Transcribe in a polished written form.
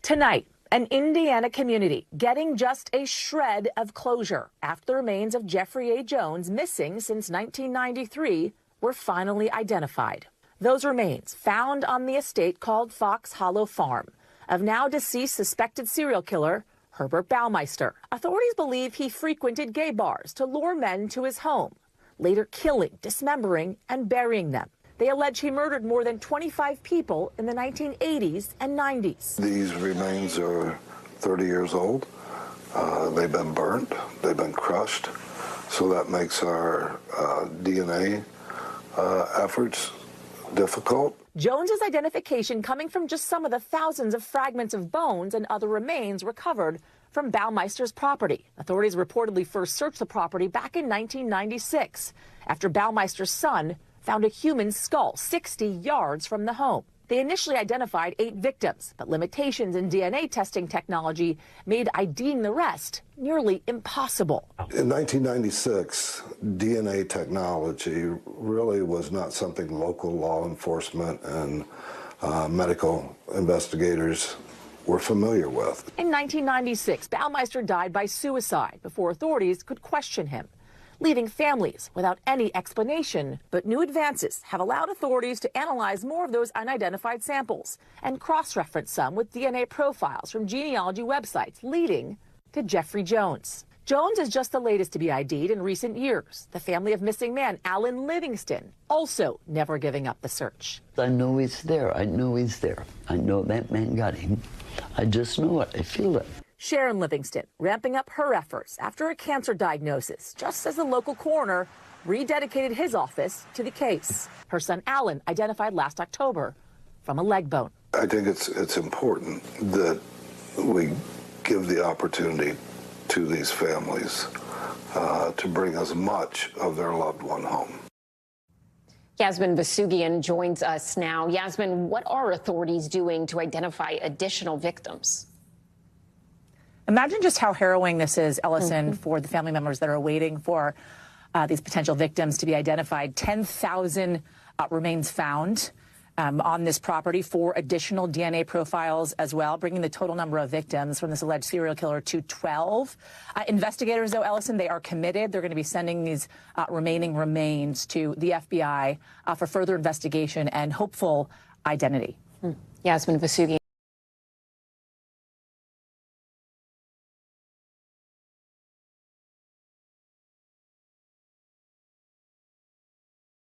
Tonight, an Indiana community getting just a shred of closure after the remains of Jeffrey A. Jones, missing since 1993, were finally identified. Those remains found on the estate called Fox Hollow Farm of now deceased suspected serial killer Herbert Baumeister. Authorities believe he frequented gay bars to lure men to his home, later killing, dismembering, and burying them. They allege he murdered more than 25 people in the 1980s and 90s. These remains are 30 years old. They've been burnt, they've been crushed, so that makes our DNA efforts difficult. Jones's identification coming from just some of the thousands of fragments of bones and other remains recovered from Baumeister's property. Authorities reportedly first searched the property back in 1996 after Baumeister's son found a human skull 60 yards from the home. They initially identified 8 victims, but limitations in DNA testing technology made IDing the rest nearly impossible. In 1996, DNA technology really was not something local law enforcement and medical investigators were familiar with. In 1996, Baumeister died by suicide before authorities could question him, leaving families without any explanation. But new advances have allowed authorities to analyze more of those unidentified samples and cross-reference some with DNA profiles from genealogy websites, leading to Jeffrey Jones. Jones is just the latest to be ID'd in recent years. The family of missing man Alan Livingston also never giving up the search. I know he's there. I know he's there. I know that man got him. I just know it. I feel it. Sharon Livingston ramping up her efforts after a cancer diagnosis, just as the local coroner rededicated his office to the case. Her son Alan identified last October from a leg bone. I think it's important that we give the opportunity to these families to bring as much of their loved one home. Yasmin Vasugian joins us now. Yasmin, what are authorities doing to identify additional victims? Imagine just how harrowing this is, Ellison, for the family members that are waiting for these potential victims to be identified. 10,000 remains found on this property, 4 additional DNA profiles as well, bringing the total number of victims from this alleged serial killer to 12. Investigators, though, Ellison, they are committed. They're going to be sending these remaining remains to the FBI for further investigation and hopeful identity. Yasmin Vasugian.